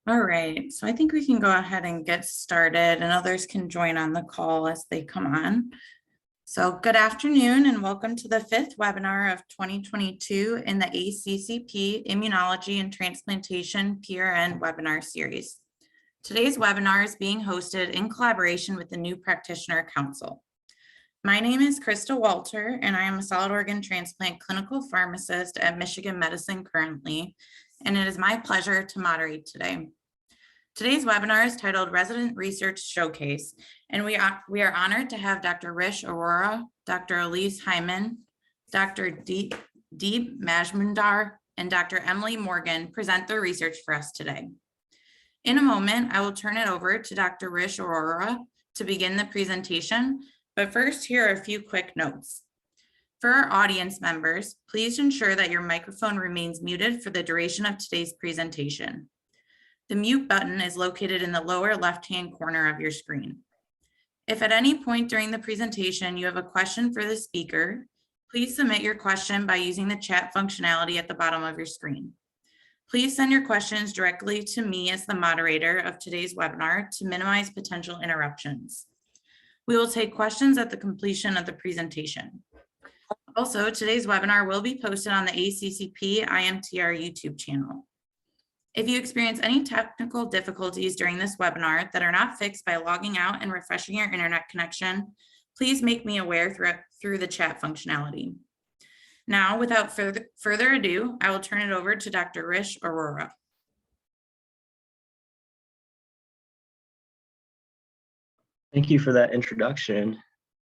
All right, so I think we can go ahead and get started and others can join on the call as they come on. So good afternoon and welcome to the fifth webinar of 2022 in the ACCP Immunology and Transplantation PRN webinar series. Today's webinar is being hosted in collaboration with the New Practitioner Council. My name is Krista Walter and I am a solid organ transplant clinical pharmacist at Michigan Medicine currently, and it is my pleasure to moderate today. Today's webinar is titled Resident Research Showcase, and we are honored to have Dr. Rish Arora, Dr. Elise Hyman, Dr. Deep Majmundar, and Dr. Emily Morgan present their research for us today. In a moment, I will turn it over to Dr. Rish Arora to begin the presentation, but first, here are a few quick notes. For our audience members, please ensure that your microphone remains muted for the duration of today's presentation. The mute button is located in the lower left-hand corner of your screen. If at any point during the presentation you have a question for the speaker, please submit your question by using the chat functionality at the bottom of your screen. Please send your questions directly to me as the moderator of today's webinar to minimize potential interruptions. We will take questions at the completion of the presentation. Also, today's webinar will be posted on the ACCP IMTR YouTube channel. If you experience any technical difficulties during this webinar that are not fixed by logging out and refreshing your internet connection, please make me aware through the chat functionality. Now, without further ado, I will turn it over to Dr. Rish Arora. Thank you for that introduction.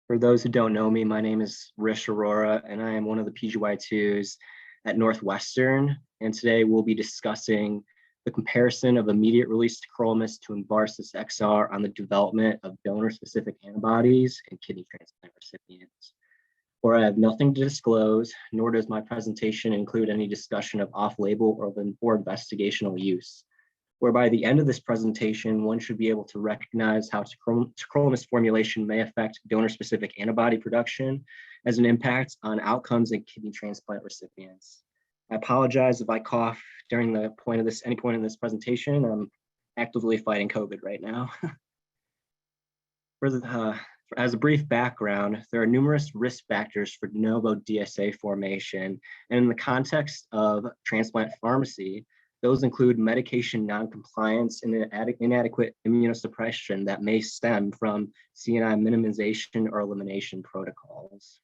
For those who don't know me, my name is Rish Arora, and I am one of the PGY2s at Northwestern. And today we'll be discussing the comparison of immediate release tacrolimus to Envarsus XR on the development of donor-specific antibodies in kidney transplant recipients. Where I have nothing to disclose, nor does my presentation include any discussion of off-label or investigational use. Where by the end of this presentation, one should be able to recognize how tacrolimus formulation may affect donor-specific antibody production as an impact on outcomes in kidney transplant recipients. I apologize if I cough during any point in this presentation. I'm actively fighting COVID right now. As a brief background, there are numerous risk factors for de novo DSA formation, and in the context of transplant pharmacy, those include medication noncompliance and inadequate immunosuppression that may stem from CNI minimization or elimination protocols.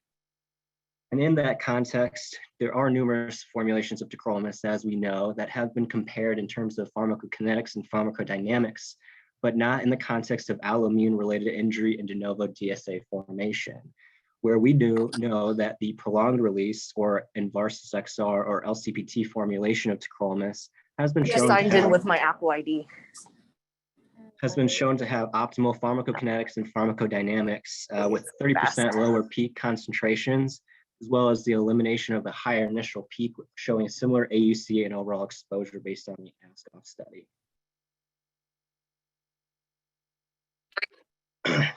And in that context, there are numerous formulations of tacrolimus, as we know, that have been compared in terms of pharmacokinetics and pharmacodynamics, but not in the context of alloimmune-related injury and de novo DSA formation, where we do know that the prolonged release or Envarsus XR or LCPT formulation of tacrolimus has been shown signed in with my Apple ID. Has been shown to have optimal pharmacokinetics and pharmacodynamics with 30% lower peak concentrations, as well as the elimination of the higher initial peak, showing a similar AUC and overall exposure based on the ASCO study.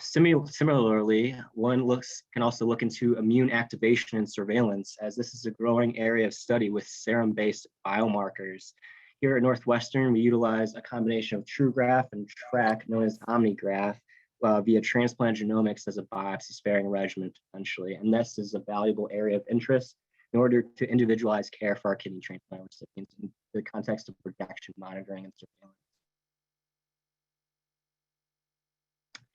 Similarly, one can also look into immune activation and surveillance, as this is a growing area of study with serum-based biomarkers. Here at Northwestern, we utilize a combination of TrueGraph and TRAC, known as OmniGraph, via transplant genomics as a biopsy-sparing regimen, potentially. And this is a valuable area of interest in order to individualize care for our kidney transplant recipients in the context of protection, monitoring, and surveillance.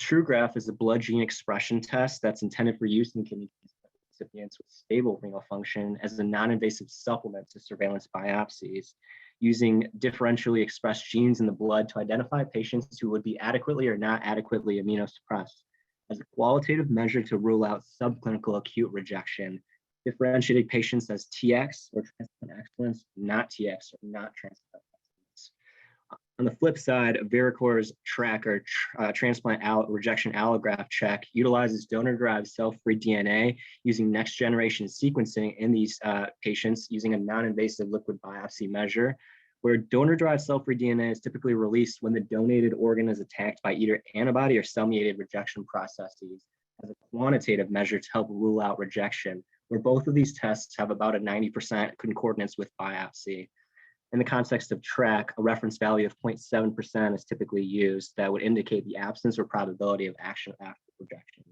TrueGraph is a blood gene expression test that's intended for use in kidney transplant recipients with stable renal function as a non-invasive supplement to surveillance biopsies, using differentially expressed genes in the blood to identify patients who would be adequately or not adequately immunosuppressed as a qualitative measure to rule out subclinical acute rejection, differentiating patients as TX or transplant excellence, not TX or not transplant excellence. On the flip side, Vericor's TRAC or transplant rejection allograft check utilizes donor-derived cell-free DNA using next-generation sequencing in these patients using a non-invasive liquid biopsy measure, where donor-derived cell-free DNA is typically released when the donated organ is attacked by either antibody or cell-mediated rejection processes as a quantitative measure to help rule out rejection, where both of these tests have about a 90% concordance with biopsy. In the context of TRAC, a reference value of 0.7% is typically used that would indicate the absence or probability of action after rejection.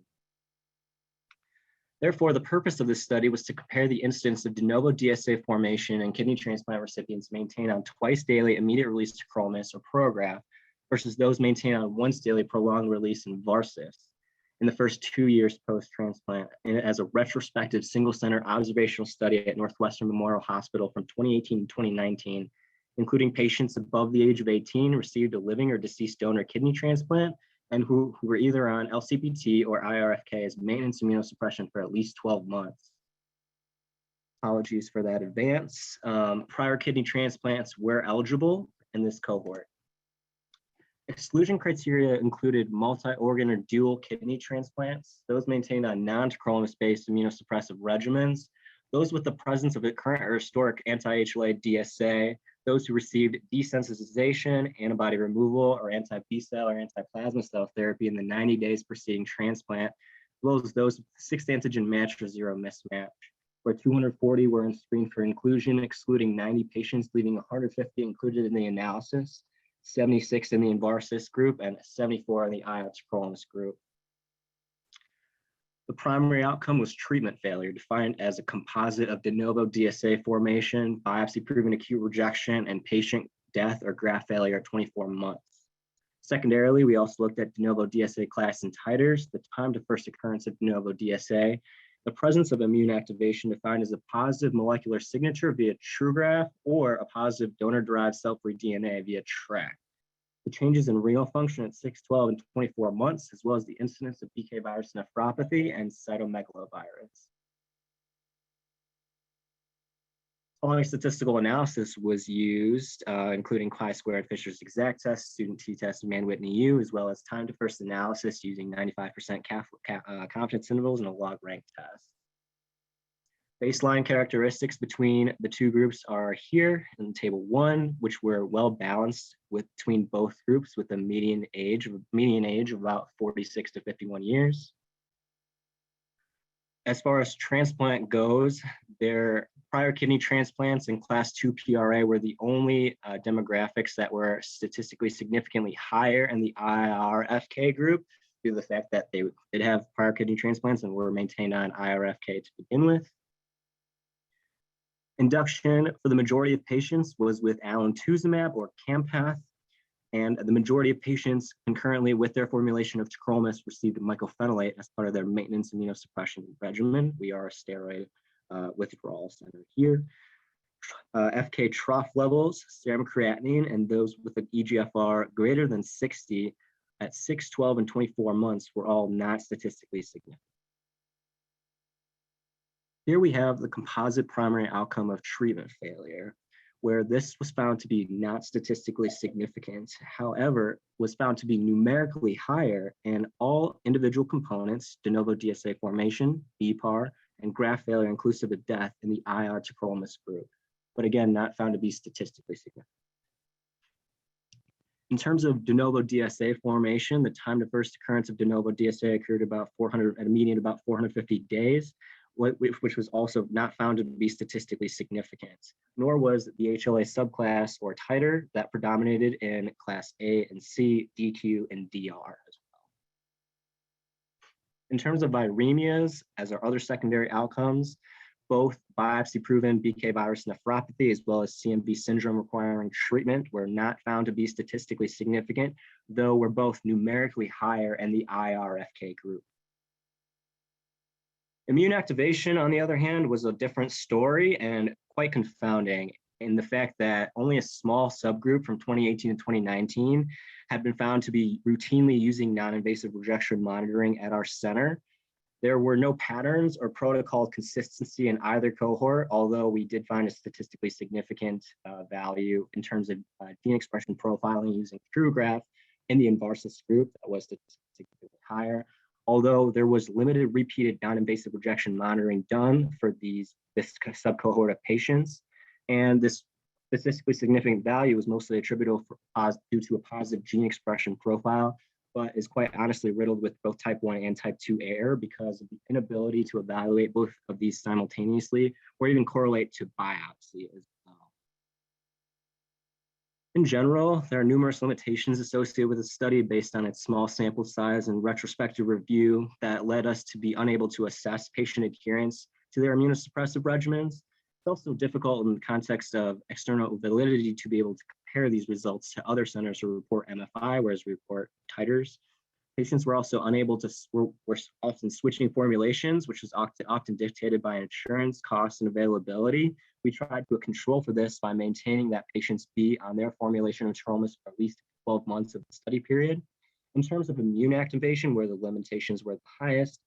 Therefore, the purpose of this study was to compare the incidence of de novo DSA formation in kidney transplant recipients maintained on twice daily immediate release tacrolimus or Prograf versus those maintained on once daily prolonged release in Varsis in the first 2 years post-transplant, and as a retrospective single-center observational study at Northwestern Memorial Hospital from 2018 to 2019, including patients above the age of 18 received a living or deceased donor kidney transplant and who were either on LCPT or IRFK as maintenance immunosuppression for at least 12 months. Apologies for that advance. Prior kidney transplants were eligible in this cohort. Exclusion criteria included multi-organ or dual kidney transplants, those maintained on non-tacrolimus-based immunosuppressive regimens, those with the presence of a current or historic anti-HLA DSA, those who received desensitization, antibody removal, or anti-B cell or anti-plasma cell therapy in the 90 days preceding transplant, as well as those with 6 antigen match or 0 mismatch, where 240 were screened for inclusion, excluding 90 patients, leaving 150 included in the analysis, 76 in the Varsis group, and 74 in the tacrolimus group. The primary outcome was treatment failure, defined as a composite of de novo DSA formation, biopsy-proven acute rejection, and patient death or graft failure at 24 months. Secondarily, we also looked at de novo DSA class and titers, the time to first occurrence of de novo DSA, the presence of immune activation defined as a positive molecular signature via TrueGraph or a positive donor-derived cell-free DNA via TRAC. The changes in renal function at 6, 12, and 24 months, as well as the incidence of BK virus nephropathy and cytomegalovirus. Following statistical analysis was used, including chi-squared Fisher's exact test, student t-test, and Mann-Whitney U, as well as time to first analysis using 95% confidence intervals and a log rank test. Baseline characteristics between the two groups are here in table 1, which were well balanced between both groups with a median age of about 46 to 51 years. As far as transplant goes, their prior kidney transplants and class 2 PRA were the only demographics that were statistically significantly higher in the IRFK group due to the fact that they did have prior kidney transplants and were maintained on IRFK to begin with. Induction for the majority of patients was with alemtuzumab or Campath, and the majority of patients concurrently with their formulation of tacrolimus received mycophenolate as part of their maintenance immunosuppression regimen. We are a steroid withdrawal center here. FK trough levels, serum creatinine, and those with an EGFR greater than 60 at 6, 12, and 24 months were all not statistically significant. Here we have the composite primary outcome of treatment failure, where this was found to be not statistically significant, however, was found to be numerically higher in all individual components, de novo DSA formation, BPAR, and graft failure inclusive of death in the IR tacrolimus group, but again, not found to be statistically significant. In terms of de novo DSA formation, the time to first occurrence of de novo DSA occurred about at a median about 450 days, which was also not found to be statistically significant, nor was the HLA subclass or titer that predominated in class A and C, DQ, and DR as well. In terms of viremias, as our other secondary outcomes, both biopsy-proven BK virus nephropathy as well as CMV syndrome requiring treatment were not found to be statistically significant, though were both numerically higher in the IRFK group. Immune activation, on the other hand, was a different story and quite confounding in the fact that only a small subgroup from 2018 to 2019 had been found to be routinely using non-invasive rejection monitoring at our center. There were no patterns or protocol consistency in either cohort, although we did find a statistically significant value in terms of gene expression profiling using TrueGraph in the Varsis group that was statistically higher. Although there was limited repeated non-invasive rejection monitoring done for this subcohort of patients, and this statistically significant value was mostly attributable due to a positive gene expression profile, but is quite honestly riddled with both type 1 and type 2 error because of the inability to evaluate both of these simultaneously or even correlate to biopsy as well. In general, there are numerous limitations associated with the study based on its small sample size and retrospective review that led us to be unable to assess patient adherence to their immunosuppressive regimens. It's also difficult in the context of external validity to be able to compare these results to other centers who report MFI, whereas we report titers. Patients were also unable to, were often switching formulations, which was often dictated by insurance costs and availability. We tried to control for this by maintaining that patients be on their formulation of tacrolimus for at least 12 months of the study period. In terms of immune activation, where the limitations were the highest,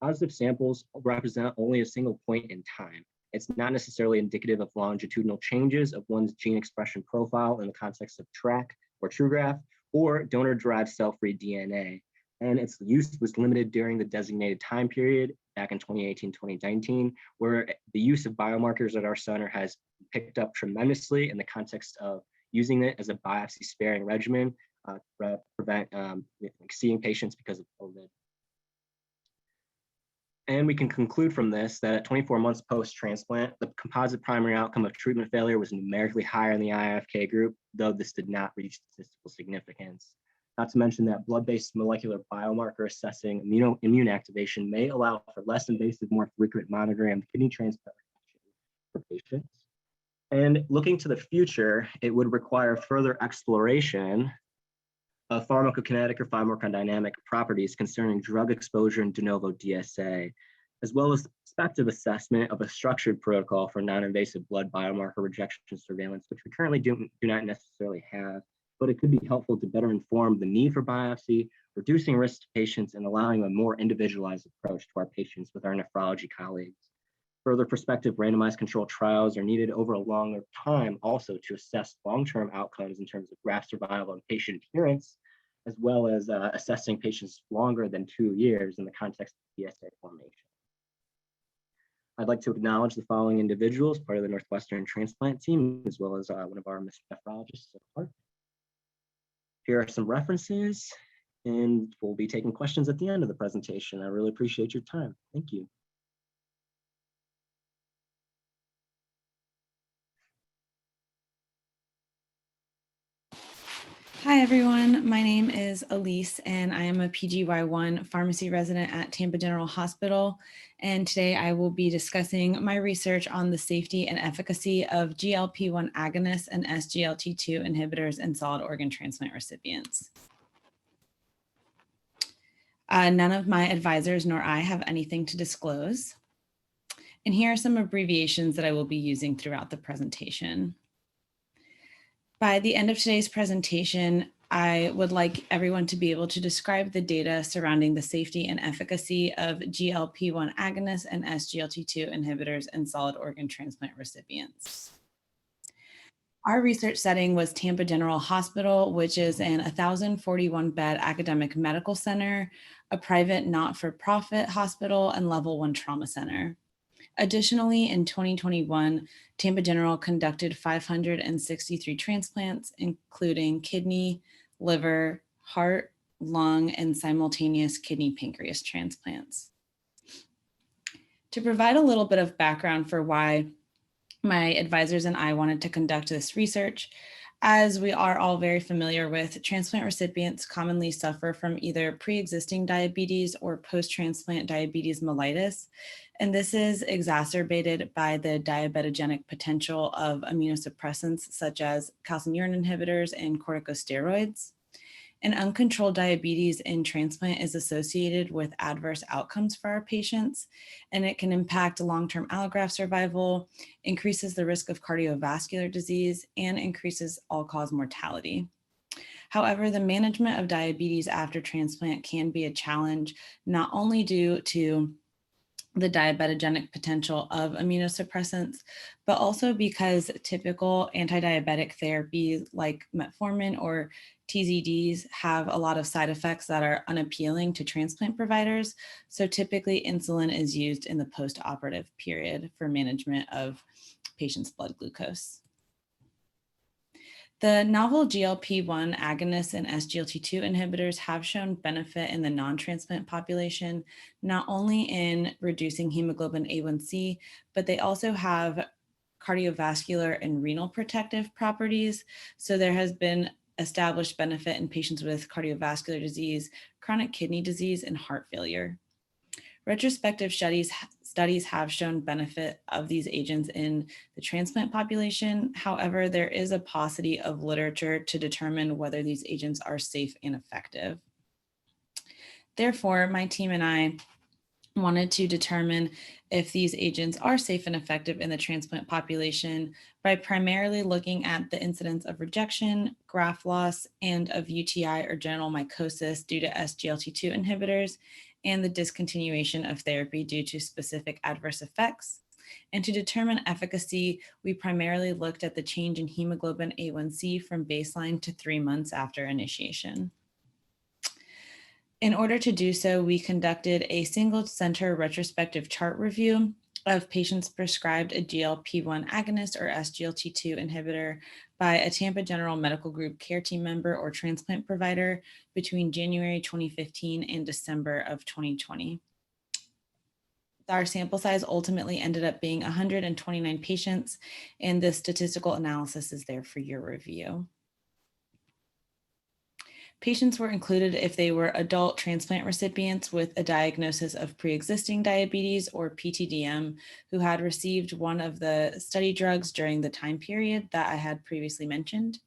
positive samples represent only a single point in time. It's not necessarily indicative of longitudinal changes of one's gene expression profile in the context of TRAC or TrueGraph or donor-derived cell-free DNA. And its use was limited during the designated time period back in 2018-2019, where the use of biomarkers at our center has picked up tremendously in the context of using it as a biopsy-sparing regimen to prevent seeing patients because of COVID. And we can conclude from this that at 24 months post-transplant, the composite primary outcome of treatment failure was numerically higher in the IFK group, though this did not reach statistical significance. Not to mention that blood-based molecular biomarker assessing immune activation may allow for less invasive, more frequent monitoring of kidney transplant for patients. And looking to the future, it would require further exploration of pharmacokinetic or pharmacodynamic properties concerning drug exposure and de novo DSA, as well as prospective assessment of a structured protocol for non-invasive blood biomarker rejection surveillance, which we currently do not necessarily have. But it could be helpful to better inform the need for biopsy, reducing risk to patients, and allowing a more individualized approach to our patients with our nephrology colleagues. Further prospective randomized controlled trials are needed over a longer time also to assess long-term outcomes in terms of graft survival and patient adherence, as well as assessing patients longer than 2 years in the context of DSA formation. I'd like to acknowledge the following individuals, part of the Northwestern transplant team, as well as one of our nephrologists at heart. Here are some references, and we'll be taking questions at the end of the presentation. I really appreciate your time. Thank you. Hi everyone, my name is Elise and I am a PGY1 pharmacy resident at Tampa General Hospital. And today I will be discussing my research on the safety and efficacy of GLP-1 agonists and SGLT2 inhibitors in solid organ transplant recipients. None of my advisors nor I have anything to disclose. And here are some abbreviations that I will be using throughout the presentation. By the end of today's presentation, I would like everyone to be able to describe the data surrounding the safety and efficacy of GLP-1 agonists and SGLT2 inhibitors in solid organ transplant recipients. Our research setting was Tampa General Hospital, which is an 1,041-bed academic medical center, a private not-for-profit hospital, and level 1 trauma center. Additionally, in 2021, Tampa General conducted 563 transplants, including kidney, liver, heart, lung, and simultaneous kidney pancreas transplants. To provide a little bit of background for why my advisors and I wanted to conduct this research, as we are all very familiar with, transplant recipients commonly suffer from either pre-existing diabetes or post-transplant diabetes mellitus. And this is exacerbated by the diabetogenic potential of immunosuppressants such as calcineurin inhibitors and corticosteroids. And uncontrolled diabetes in transplant is associated with adverse outcomes for our patients, and it can impact long-term allograft survival, increases the risk of cardiovascular disease, and increases all-cause mortality. However, the management of diabetes after transplant can be a challenge, not only due to the diabetogenic potential of immunosuppressants, but also because typical anti-diabetic therapies like metformin or TZDs have a lot of side effects that are unappealing to transplant providers. So typically insulin is used in the post-operative period for management of patients' blood glucose. The novel GLP-1 agonists and SGLT2 inhibitors have shown benefit in the non-transplant population, not only in reducing hemoglobin A1C, but they also have cardiovascular and renal protective properties. So there has been established benefit in patients with cardiovascular disease, chronic kidney disease, and heart failure. Retrospective studies have shown benefit of these agents in the transplant population. However, there is a paucity of literature to determine whether these agents are safe and effective. Therefore, my team and I wanted to determine if these agents are safe and effective in the transplant population by primarily looking at the incidence of rejection, graft loss, and of UTI or genital mycosis due to SGLT2 inhibitors, and the discontinuation of therapy due to specific adverse effects. And to determine efficacy, we primarily looked at the change in hemoglobin A1C from baseline to 3 months after initiation. In order to do so, we conducted a single center retrospective chart review of patients prescribed a GLP-1 agonist or SGLT2 inhibitor by a Tampa General Medical Group care team member or transplant provider between January 2015 and December of 2020. Our sample size ultimately ended up being 129 patients, and the statistical analysis is there for your review. Patients were included if they were adult transplant recipients with a diagnosis of pre-existing diabetes or PTDM who had received one of the study drugs during the time period that I had previously mentioned.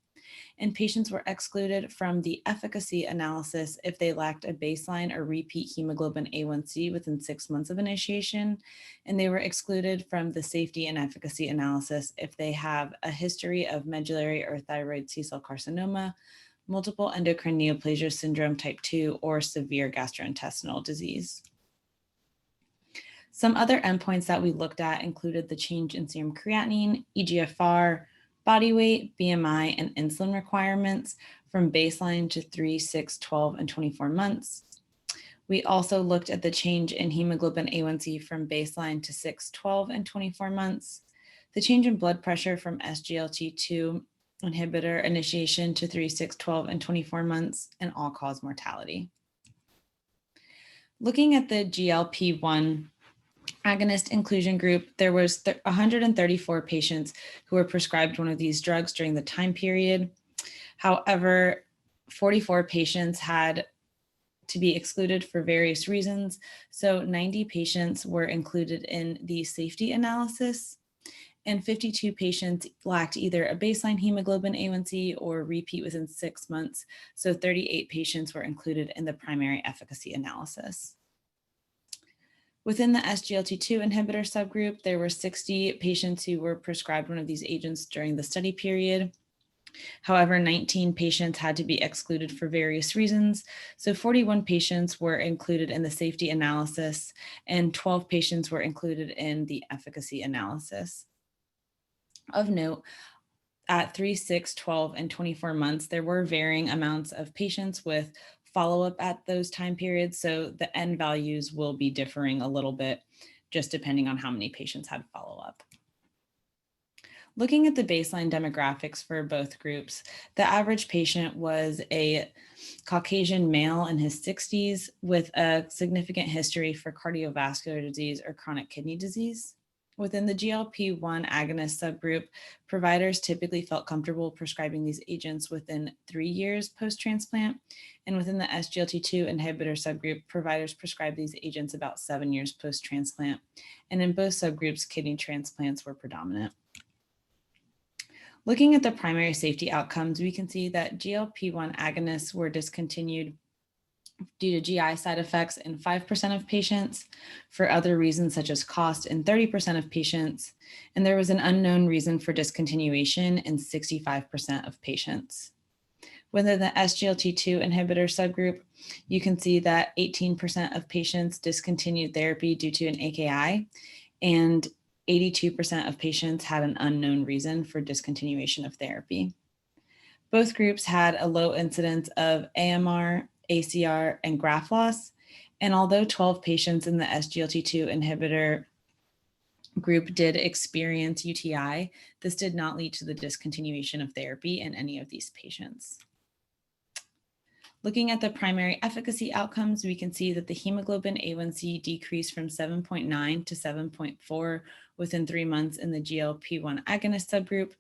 And patients were excluded from the efficacy analysis if they lacked a baseline or repeat hemoglobin A1C within 6 months of initiation. And they were excluded from the safety and efficacy analysis if they have a history of medullary or thyroid C-cell carcinoma, multiple endocrine neoplasia syndrome type 2, or severe gastrointestinal disease. Some other endpoints that we looked at included the change in serum creatinine, eGFR, body weight, BMI, and insulin requirements from baseline to 3, 6, 12, and 24 months. We also looked at the change in hemoglobin A1C from baseline to 6, 12, and 24 months, the change in blood pressure from SGLT2 inhibitor initiation to 3, 6, 12, and 24 months, and all-cause mortality. Looking at the GLP-1 agonist inclusion group, there was 134 patients who were prescribed one of these drugs during the time period. However, 44 patients had to be excluded for various reasons. So 90 patients were included in the safety analysis, and 52 patients lacked either a baseline hemoglobin A1C or repeat within 6 months. So 38 patients were included in the primary efficacy analysis. Within the SGLT2 inhibitor subgroup, there were 60 patients who were prescribed one of these agents during the study period. However, 19 patients had to be excluded for various reasons. So 41 patients were included in the safety analysis, and 12 patients were included in the efficacy analysis. Of note, at 3, 6, 12, and 24 months, there were varying amounts of patients with follow-up at those time periods. So the N values will be differing a little bit, just depending on how many patients had follow-up. Looking at the baseline demographics for both groups, the average patient was a Caucasian male in his 60s with a significant history for cardiovascular disease or chronic kidney disease. Within the GLP-1 agonist subgroup, providers typically felt comfortable prescribing these agents within 3 years post-transplant. And within the SGLT2 inhibitor subgroup, providers prescribed these agents about 7 years post-transplant. And in both subgroups, kidney transplants were predominant. Looking at the primary safety outcomes, we can see that GLP-1 agonists were discontinued due to GI side effects in 5% of patients, for other reasons such as cost in 30% of patients, and there was an unknown reason for discontinuation in 65% of patients. Within the SGLT2 inhibitor subgroup, you can see that 18% of patients discontinued therapy due to an AKI, and 82% of patients had an unknown reason for discontinuation of therapy. Both groups had a low incidence of AMR, ACR, and graft loss. And although 12 patients in the SGLT2 inhibitor group did experience UTI, this did not lead to the discontinuation of therapy in any of these patients. Looking at the primary efficacy outcomes, we can see that the hemoglobin A1C decreased from 7.9 to 7.4 within 3 months in the GLP-1 agonist subgroup,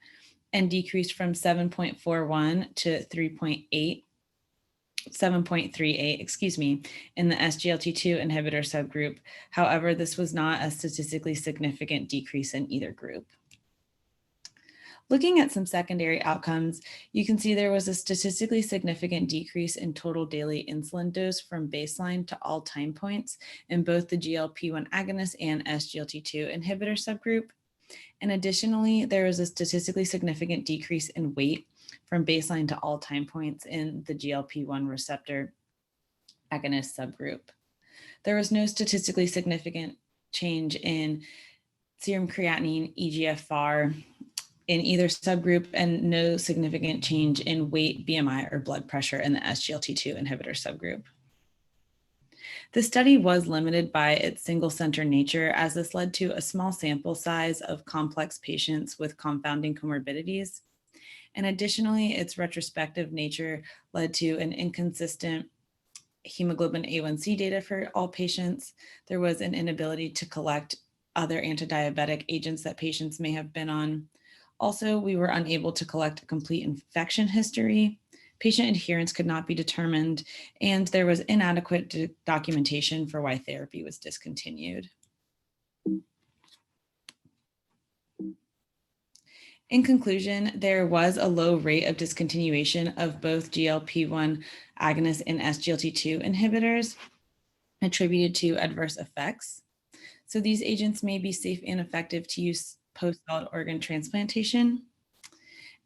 and decreased from 7.41 to 7.38, in the SGLT2 inhibitor subgroup. However, this was not a statistically significant decrease in either group. Looking at some secondary outcomes, you can see there was a statistically significant decrease in total daily insulin dose from baseline to all time points in both the GLP-1 agonist and SGLT2 inhibitor subgroup. And additionally, there was a statistically significant decrease in weight from baseline to all time points in the GLP-1 receptor agonist subgroup. There was no statistically significant change in serum creatinine, eGFR, in either subgroup, and no significant change in weight, BMI, or blood pressure in the SGLT2 inhibitor subgroup. The study was limited by its single center nature, as this led to a small sample size of complex patients with confounding comorbidities. And additionally, its retrospective nature led to an inconsistent hemoglobin A1C data for all patients. There was an inability to collect other antidiabetic agents that patients may have been on. Also, we were unable to collect a complete infection history. Patient adherence could not be determined, and there was inadequate documentation for why therapy was discontinued. In conclusion, there was a low rate of discontinuation of both GLP-1 agonists and SGLT2 inhibitors attributed to adverse effects. So these agents may be safe and effective to use post-solid organ transplantation.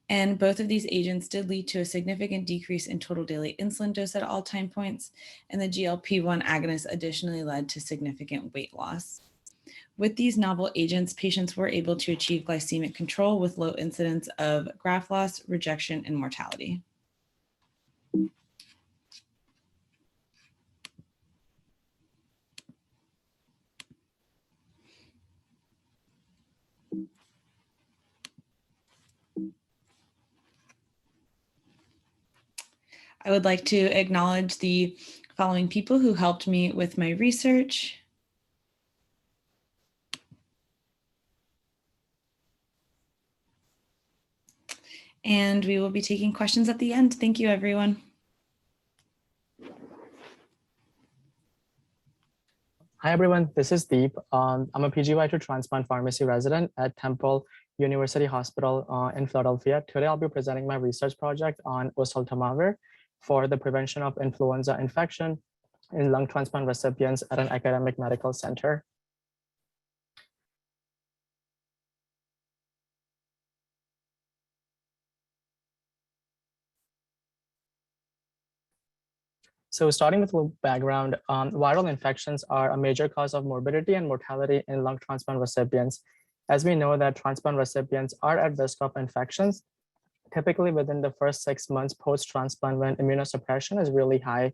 And both of these agents did lead to a significant decrease in total daily insulin dose at all time points, and the GLP-1 agonist additionally led to significant weight loss. With these novel agents, patients were able to achieve glycemic control with low incidence of graft loss, rejection, and mortality. I would like to acknowledge the following people who helped me with my research. And we will be taking questions at the end. Thank you, everyone. Hi, everyone. This is Deep. I'm a PGY2 transplant pharmacy resident at Temple University Hospital in Philadelphia. Today, I'll be presenting my research project on oseltamivir for the prevention of influenza infection in lung transplant recipients at an academic medical center. So starting with a little background, viral infections are a major cause of morbidity and mortality in lung transplant recipients. As we know that transplant recipients are at risk of infections, typically within the first 6 months post-transplant when immunosuppression is really high.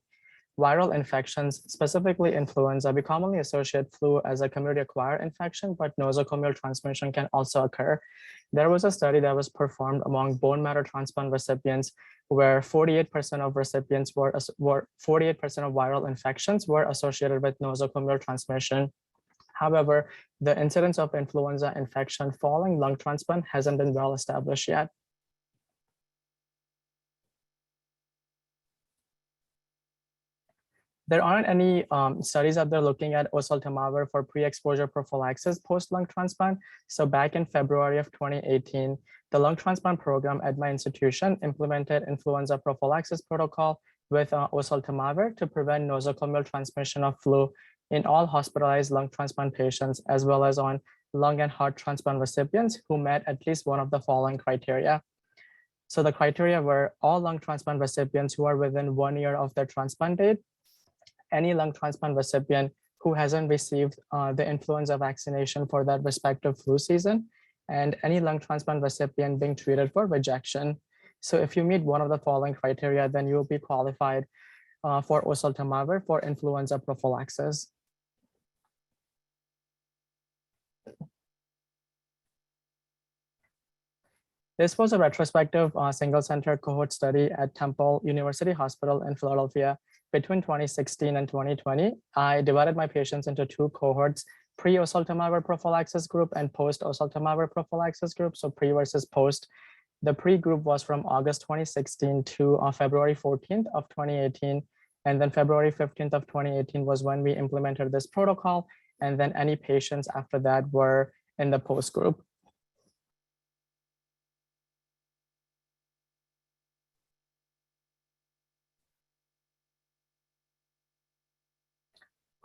Viral infections, specifically influenza, we commonly associate flu as a community-acquired infection, but nosocomial transmission can also occur. There was a study that was performed among bone marrow transplant recipients where 48% of recipients were 48% of viral infections were associated with nosocomial transmission. However, the incidence of influenza infection following lung transplant hasn't been well established yet. There aren't any studies out there looking at oseltamivir for pre-exposure prophylaxis post-lung transplant. So back in February of 2018, the lung transplant program at my institution implemented influenza prophylaxis protocol with oseltamivir to prevent nosocomial transmission of flu in all hospitalized lung transplant patients, as well as on lung and heart transplant recipients who met at least one of the following criteria. So the criteria were all lung transplant recipients who are within 1 year of their transplant date, any lung transplant recipient who hasn't received the influenza vaccination for that respective flu season, and any lung transplant recipient being treated for rejection. So if you meet one of the following criteria, then you will be qualified for oseltamivir for influenza prophylaxis. This was a retrospective single-center cohort study at Temple University Hospital in Philadelphia between 2016 and 2020. I divided my patients into two cohorts, pre-oseltamivir prophylaxis group and post-oseltamivir prophylaxis group, so pre versus post. The pre group was from August 2016 to February 14th of 2018. And then February 15th of 2018 was when we implemented this protocol. And then any patients after that were in the post group.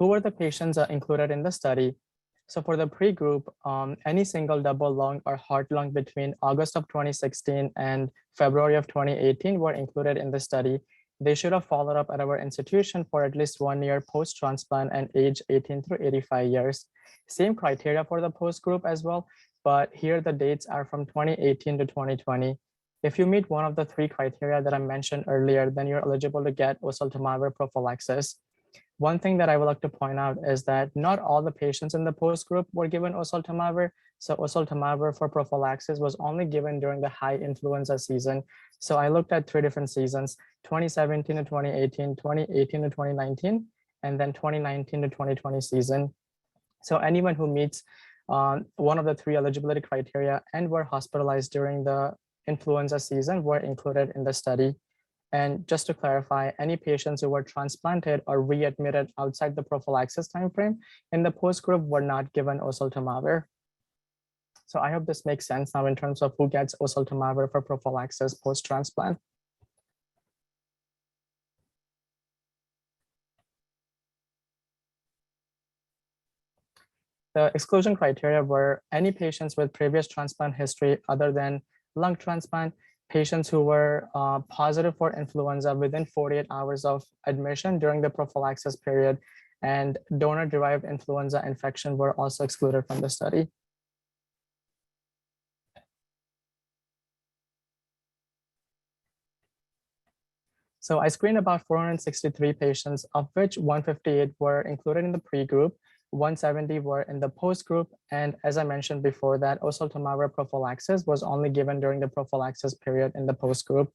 Who were the patients included in the study? So for the pre-group, any single, double lung or heart lung between August of 2016 and February of 2018 were included in the study. They should have followed up at our institution for at least 1 year post-transplant and age 18 through 85 years. Same criteria for the post group as well, but here the dates are from 2018 to 2020. If you meet one of the 3 criteria that I mentioned earlier, then you're eligible to get oseltamivir prophylaxis. One thing that I would like to point out is that not all the patients in the post group were given oseltamivir. So oseltamivir for prophylaxis was only given during the high influenza season. So I looked at 3 different seasons, 2017 to 2018, 2018 to 2019, and then 2019 to 2020 season. So anyone who meets one of the 3 eligibility criteria and were hospitalized during the influenza season were included in the study. And just to clarify, any patients who were transplanted or readmitted outside the prophylaxis timeframe in the post group were not given oseltamivir. So I hope this makes sense now in terms of who gets oseltamivir for prophylaxis post-transplant. The exclusion criteria were any patients with previous transplant history other than lung transplant, patients who were positive for influenza within 48 hours of admission during the prophylaxis period, and donor-derived influenza infection were also excluded from the study. So I screened about 463 patients, of which 158 were included in the pre-group, 170 were in the post group, and as I mentioned before, that oseltamivir prophylaxis was only given during the prophylaxis period in the post group.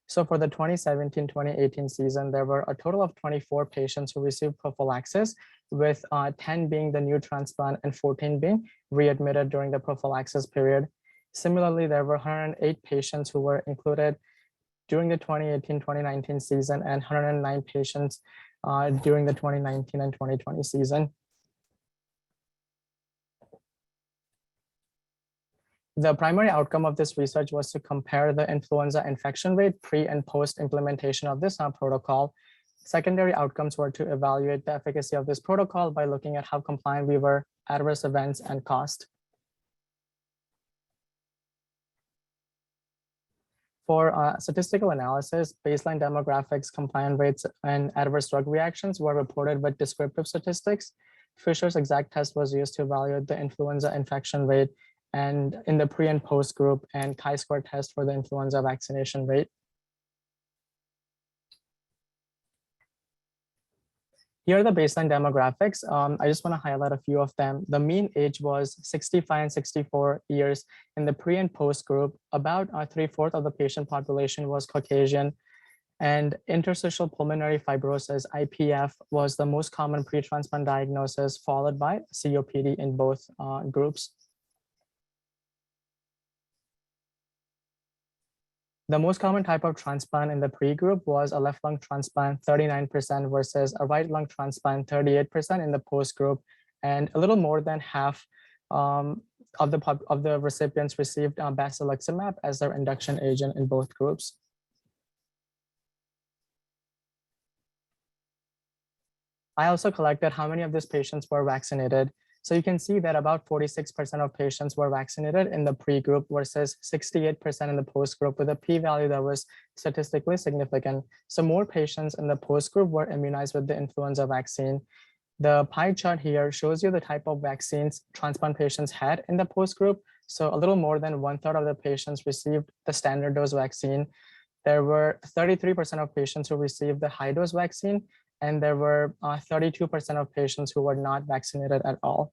So for the 2017-2018 season, there were a total of 24 patients who received prophylaxis, with 10 being the new transplant and 14 being readmitted during the prophylaxis period. Similarly, there were 108 patients who were included during the 2018-2019 season and 109 patients during the 2019 and 2020 season. The primary outcome of this research was to compare the influenza infection rate pre and post implementation of this protocol. Secondary outcomes were to evaluate the efficacy of this protocol by looking at how compliant we were, adverse events, and cost. For statistical analysis, baseline demographics, compliance rates, and adverse drug reactions were reported with descriptive statistics. Fisher's exact test was used to evaluate the influenza infection rate and in the pre and post group, and chi-square test for the influenza vaccination rate. Here are the baseline demographics. I just want to highlight a few of them. The mean age was 65 and 64 years in the pre and post group. About 3/4 of the patient population was Caucasian, and interstitial pulmonary fibrosis, IPF, was the most common pre-transplant diagnosis, followed by COPD in both groups. The most common type of transplant in the pre-group was a left lung transplant, 39%, versus a right lung transplant, 38% in the post group, and a little more than half of the recipients received basiliximab as their induction agent in both groups. I also collected how many of these patients were vaccinated. So you can see that about 46% of patients were vaccinated in the pre-group versus 68% in the post-group, with a p-value that was statistically significant. So more patients in the post-group were immunized with the influenza vaccine. The pie chart here shows you the type of vaccines transplant patients had in the post-group. So a little more than 1/3 of the patients received the standard dose vaccine. There were 33% of patients who received the high dose vaccine, and there were 32% of patients who were not vaccinated at all.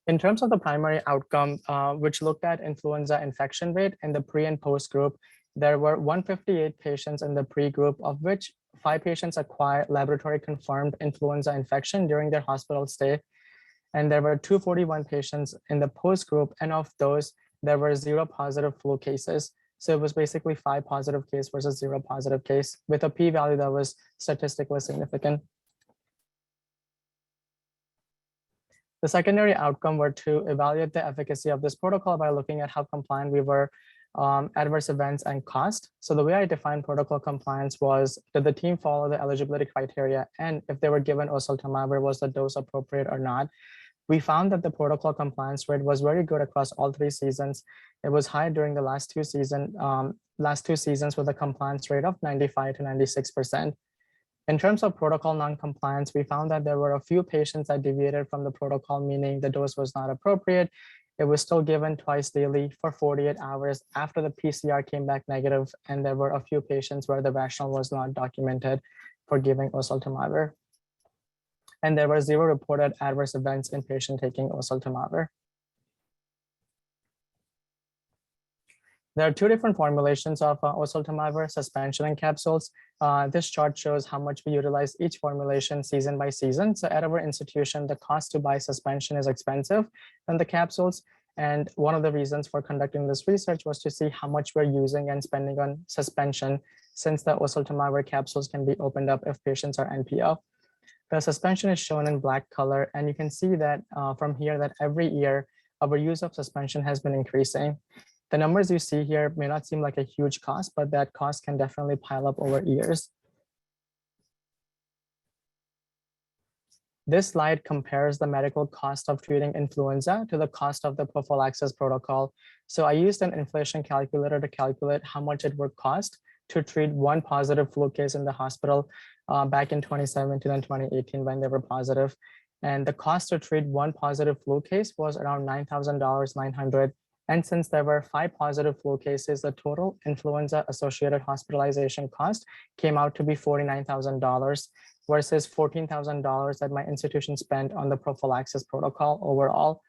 In terms of the primary outcome, which looked at influenza infection rate in the pre and post group, there were 158 patients in the pre group, of which 5 patients acquired laboratory confirmed influenza infection during their hospital stay. And there were 241 patients in the post group, and of those, there were 0 positive flu cases. So it was basically 5 positive case versus 0 positive case, with a p-value that was statistically significant. The secondary outcome were to evaluate the efficacy of this protocol by looking at how compliant we were, adverse events and cost. So the way I defined protocol compliance was, did the team follow the eligibility criteria? And if they were given oseltamivir, was the dose appropriate or not? We found that the protocol compliance rate was very good across all 3 seasons. It was high during the last two seasons with a compliance rate of 95 to 96%. In terms of protocol non-compliance, we found that there were a few patients that deviated from the protocol, meaning the dose was not appropriate. It was still given twice daily for 48 hours after the PCR came back negative, and there were a few patients where the rationale was not documented for giving oseltamivir. And there were 0 reported adverse events in patient taking oseltamivir. There are 2 different formulations of oseltamivir, suspension and capsules. This chart shows how much we utilize each formulation season by season. So at our institution, the cost to buy suspension is expensive than the capsules. And one of the reasons for conducting this research was to see how much we're using and spending on suspension, since the oseltamivir capsules can be opened up if patients are NPO. The suspension is shown in black color, and you can see that from here that every year our use of suspension has been increasing. The numbers you see here may not seem like a huge cost, but that cost can definitely pile up over years. This slide compares the medical cost of treating influenza to the cost of the prophylaxis protocol. So I used an inflation calculator to calculate how much it would cost to treat 1 positive flu case in the hospital back in 2017 and 2018 when they were positive. And the cost to treat 1 positive flu case was around $9,000, $900. And since there were 5 positive flu cases, the total influenza-associated hospitalization cost came out to be $49,000 versus $14,000 that my institution spent on the prophylaxis protocol overall.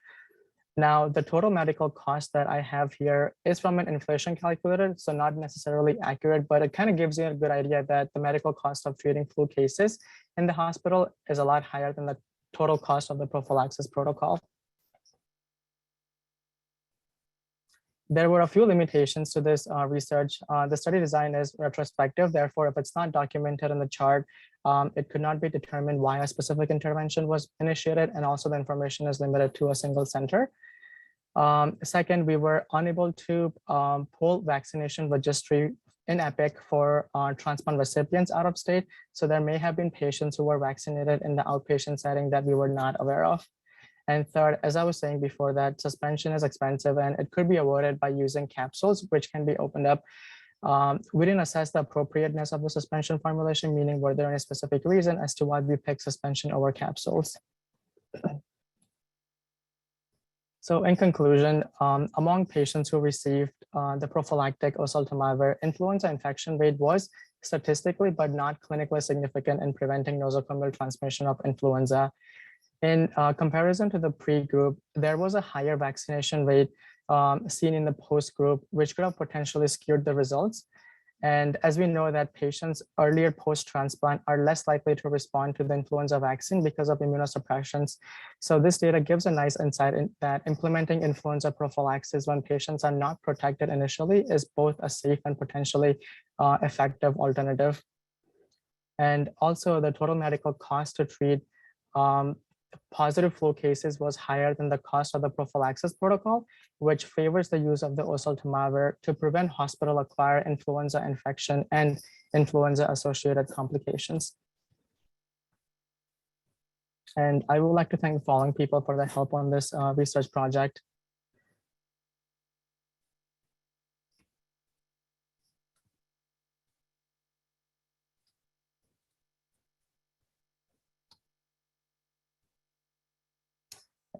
Now, the total medical cost that I have here is from an inflation calculator, so not necessarily accurate, but it kind of gives you a good idea that the medical cost of treating flu cases in the hospital is a lot higher than the total cost of the prophylaxis protocol. There were a few limitations to this research. The study design is retrospective. Therefore, if it's not documented in the chart, it could not be determined why a specific intervention was initiated, and also the information is limited to a single center. Second, we were unable to pull vaccination registry in EPIC for transplant recipients out of state. So there may have been patients who were vaccinated in the outpatient setting that we were not aware of. And third, as I was saying before, that suspension is expensive and it could be avoided by using capsules, which can be opened up. We didn't assess the appropriateness of the suspension formulation, meaning were there any specific reason as to why we picked suspension over capsules. So in conclusion, among patients who received the prophylactic oseltamivir, influenza infection rate was statistically but not clinically significant in preventing nosocomial transmission of influenza. In comparison to the pre-group, there was a higher vaccination rate seen in the post-group, which could have potentially skewed the results. And as we know that patients earlier post-transplant are less likely to respond to the influenza vaccine because of immunosuppressions. So this data gives a nice insight in that implementing influenza prophylaxis when patients are not protected initially is both a safe and potentially effective alternative. And also the total medical cost to treat positive flu cases was higher than the cost of the prophylaxis protocol, which favors the use of the oseltamivir to prevent hospital-acquired influenza infection and influenza-associated complications. And I would like to thank the following people for their help on this research project.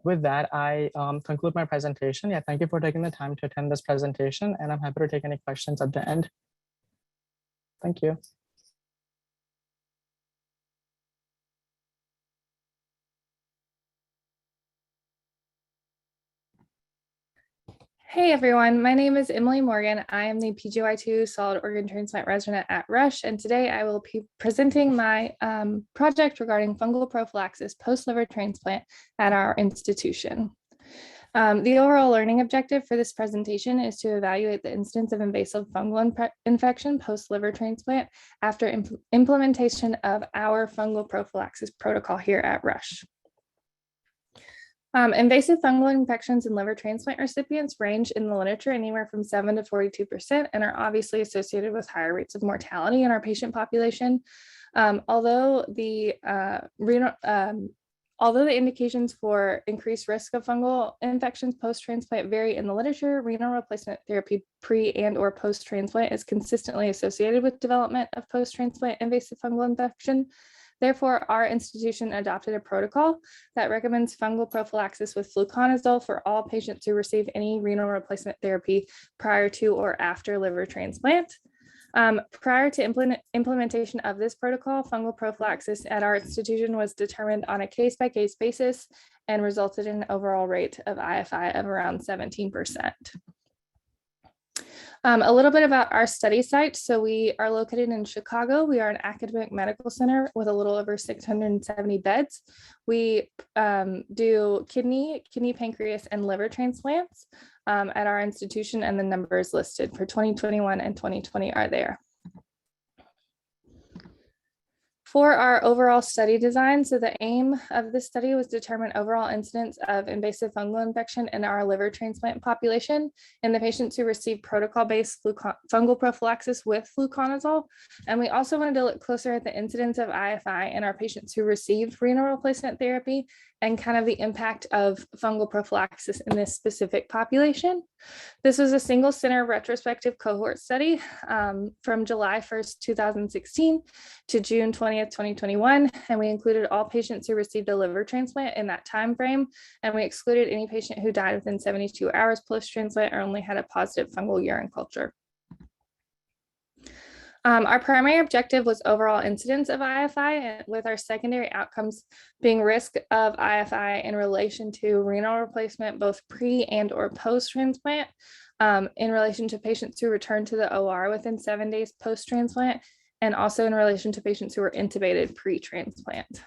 With that, I conclude my presentation. Yeah, thank you for taking the time to attend this presentation, and I'm happy to take any questions at the end. Thank you. Hey everyone, my name is Emily Morgan. I am the PGY2 solid organ transplant resident at Rush, and today I will be presenting my project regarding fungal prophylaxis post-liver transplant at our institution. The overall learning objective for this presentation is to evaluate the incidence of invasive fungal infection post-liver transplant after implementation of our fungal prophylaxis protocol here at Rush. Invasive fungal infections in liver transplant recipients range in the literature anywhere from 7 to 42% and are obviously associated with higher rates of mortality in our patient population. Although the indications for increased risk of fungal infections post-transplant vary in the literature, renal replacement therapy pre and or post-transplant is consistently associated with development of post-transplant invasive fungal infection. Therefore, our institution adopted a protocol that recommends fungal prophylaxis with fluconazole for all patients who receive any renal replacement therapy prior to or after liver transplant. Prior to implementation of this protocol, fungal prophylaxis at our institution was determined on a case-by-case basis and resulted in an overall rate of IFI of around 17%. A little bit about our study site. So we are located in Chicago. We are an academic medical center with a little over 670 beds. We do kidney, pancreas, and liver transplants at our institution, and the numbers listed for 2021 and 2020 are there. For our overall study design, so the aim of the study was to determine overall incidence of invasive fungal infection in our liver transplant population in the patients who received protocol-based fungal prophylaxis with fluconazole. And we also wanted to look closer at the incidence of IFI in our patients who received renal replacement therapy and kind of the impact of fungal prophylaxis in this specific population. This was a single center retrospective cohort study from July 1st, 2016 to June 20th, 2021. And we included all patients who received a liver transplant in that time frame. And we excluded any patient who died within 72 hours post-transplant or only had a positive fungal urine culture. Our primary objective was overall incidence of IFI, with our secondary outcomes being risk of IFI in relation to renal replacement, both pre and or post-transplant, in relation to patients who returned to the OR within 7 days post-transplant, and also in relation to patients who were intubated pre-transplant.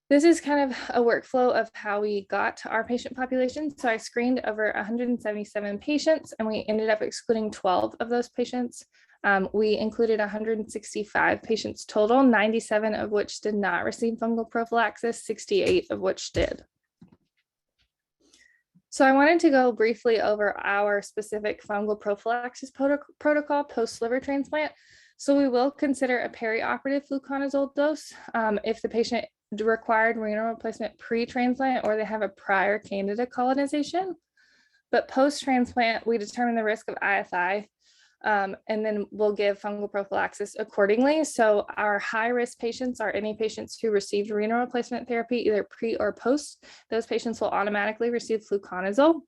This is kind of a workflow of how we got to our patient population. So I screened over 177 patients, and we ended up excluding 12 of those patients. We included 165 patients total, 97 of which did not receive fungal prophylaxis, 68 of which did. So I wanted to go briefly over our specific fungal prophylaxis protocol post-liver transplant. So we will consider a perioperative fluconazole dose if the patient required renal replacement pre-transplant or they have a prior candida colonization. But post-transplant, we determine the risk of IFI, and then we'll give fungal prophylaxis accordingly. So our high-risk patients are any patients who received renal replacement therapy, either pre or post. Those patients will automatically receive fluconazole,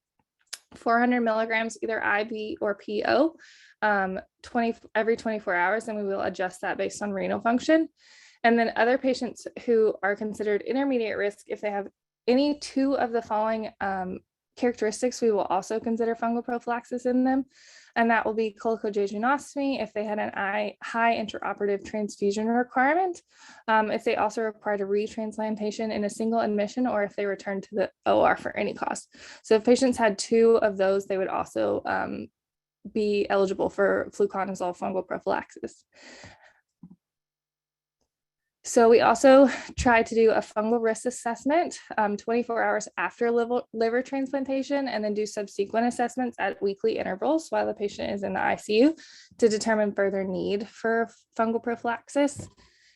400 milligrams, either IV or PO, every 24 hours, and we will adjust that based on renal function. And then other patients who are considered intermediate risk, if they have any two of the following characteristics, we will also consider fungal prophylaxis in them. And that will be cholecystectomy if they had an high intraoperative transfusion requirement, if they also required a retransplantation in a single admission, or if they returned to the OR for any cause. So if patients had two of those, they would also be eligible for fluconazole fungal prophylaxis. So we also tried to do a fungal risk assessment 24 hours after liver transplantation, and then do subsequent assessments at weekly intervals while the patient is in the ICU to determine further need for fungal prophylaxis.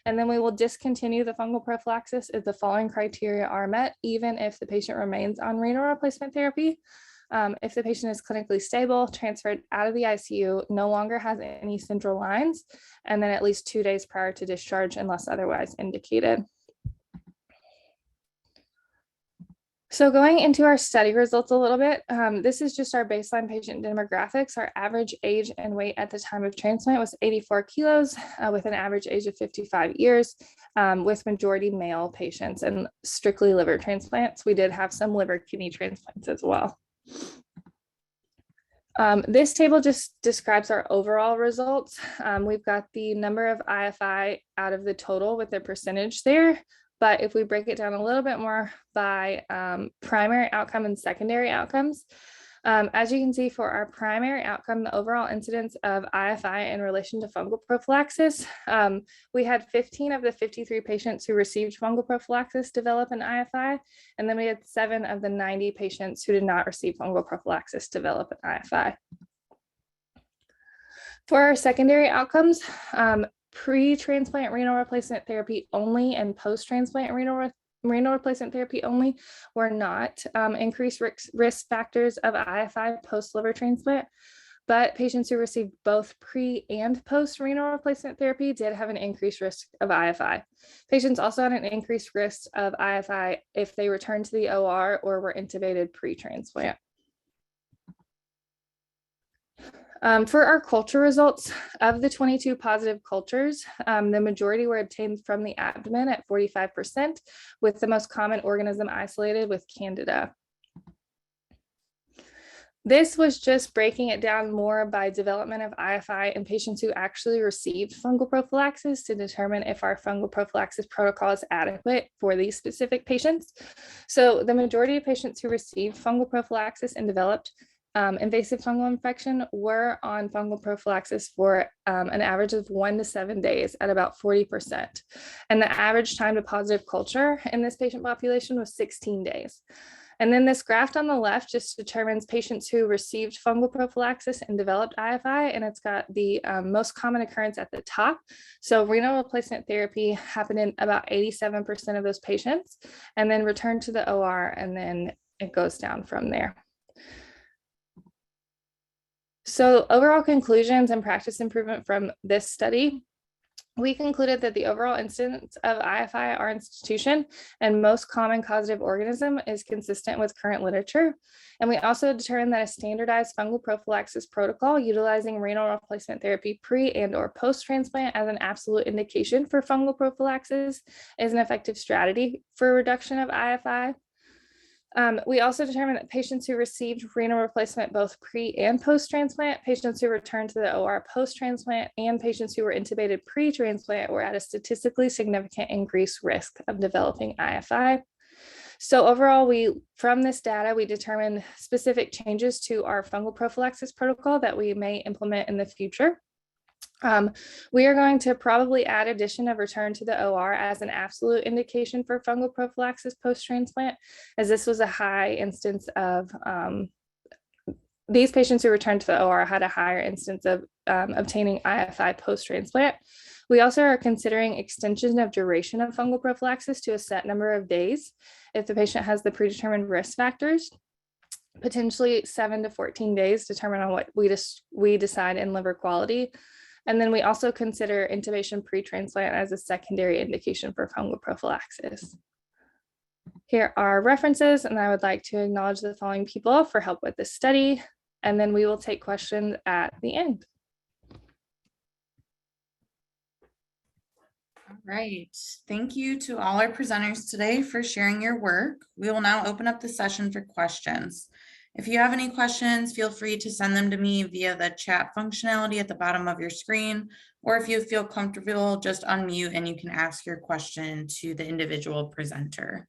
And then we will discontinue the fungal prophylaxis if the following criteria are met, even if the patient remains on renal replacement therapy. If the patient is clinically stable, transferred out of the ICU, no longer has any central lines, and then at least 2 days prior to discharge unless otherwise indicated. So going into our study results a little bit, this is just our baseline patient demographics. Our average age and weight at the time of transplant was 84 kilos with an average age of 55 years with majority male patients and strictly liver transplants. We did have some liver kidney transplants as well. This table just describes our overall results. We've got the number of IFI out of the total with the percentage there. But if we break it down a little bit more by primary outcome and secondary outcomes, as you can see for our primary outcome, the overall incidence of IFI in relation to fungal prophylaxis, we had 15 of the 53 patients who received fungal prophylaxis develop an IFI, and then we had 7 of the 90 patients who did not receive fungal prophylaxis develop an IFI. For our secondary outcomes, pre-transplant renal replacement therapy only and post-transplant renal replacement therapy only were not increased risk factors of IFI post-liver transplant, but patients who received both pre and post-renal replacement therapy did have an increased risk of IFI. Patients also had an increased risk of IFI if they returned to the OR or were intubated pre-transplant. For our culture results, of the 22 positive cultures, the majority were obtained from the abdomen at 45%, with the most common organism isolated with Candida. This was just breaking it down more by development of IFI in patients who actually received fungal prophylaxis to determine if our fungal prophylaxis protocol is adequate for these specific patients. So the majority of patients who received fungal prophylaxis and developed invasive fungal infection were on fungal prophylaxis for an average of 1 to 7 days at about 40%. And the average time to positive culture in this patient population was 16 days. And then this graph on the left just determines patients who received fungal prophylaxis and developed IFI, and it's got the most common occurrence at the top. So renal replacement therapy happened in about 87% of those patients, and then returned to the OR, and then it goes down from there. So overall conclusions and practice improvement from this study, we concluded that the overall incidence of IFI at our institution and most common causative organism is consistent with current literature. And we also determined that a standardized fungal prophylaxis protocol utilizing renal replacement therapy pre and or post-transplant as an absolute indication for fungal prophylaxis is an effective strategy for reduction of IFI. We also determined that patients who received renal replacement both pre and post-transplant, patients who returned to the OR post-transplant, and patients who were intubated pre-transplant were at a statistically significant increased risk of developing IFI. So overall, from this data, we determined specific changes to our fungal prophylaxis protocol that we may implement in the future. We are going to probably add addition of return to the OR as an absolute indication for fungal prophylaxis post-transplant, as this was a high instance of these patients who returned to the OR had a higher instance of obtaining IFI post-transplant. We also are considering extension of duration of fungal prophylaxis to a set number of days if the patient has the predetermined risk factors, potentially 7 to 14 days, determine on what we decide in liver quality. And then we also consider intubation pre-transplant as a secondary indication for fungal prophylaxis. Here are references, and I would like to acknowledge the following people for help with this study, and then we will take questions at the end. All right. Thank you to all our presenters today for sharing your work. We will now open up the session for questions. If you have any questions, feel free to send them to me via the chat functionality at the bottom of your screen, or if you feel comfortable, just unmute and you can ask your question to the individual presenter.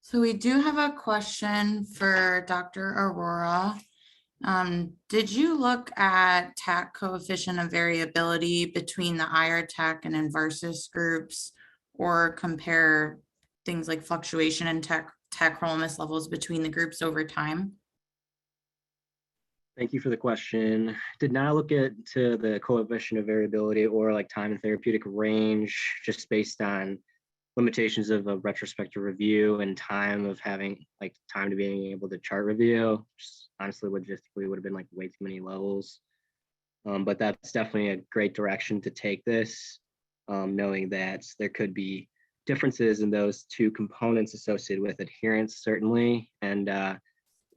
So we do have a question for Dr. Aurora. Did you look at TAC coefficient of variability between the IR-TAC and InVersus groups, or compare things like fluctuation in TAC tacrolimus levels between the groups over time? Thank you for the question. Did not look to the coefficient of variability or like time and therapeutic range, just based on limitations of a retrospective review and time of having like time to being able to chart review. Just honestly, logistically would have been like way too many levels. But that's definitely a great direction to take this, knowing that there could be differences in those two components associated with adherence, certainly, and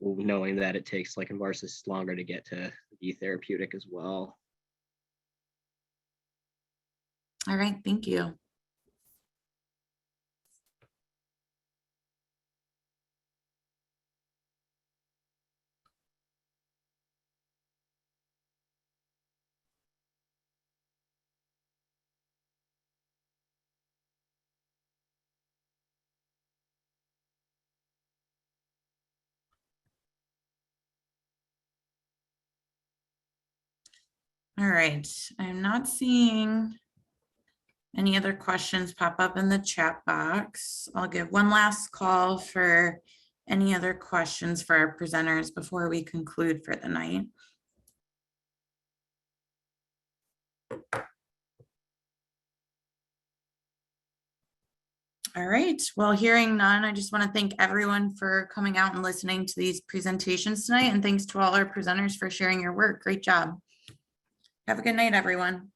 knowing that it takes like Envarsus longer to get to be therapeutic as well. All right, thank you. All right, I'm not seeing any other questions pop up in the chat box. I'll give one last call for any other questions for our presenters before we conclude for the night. All right, well, hearing none, I just want to thank everyone for coming out and listening to these presentations tonight. And thanks to all our presenters for sharing your work. Great job. Have a good night, everyone.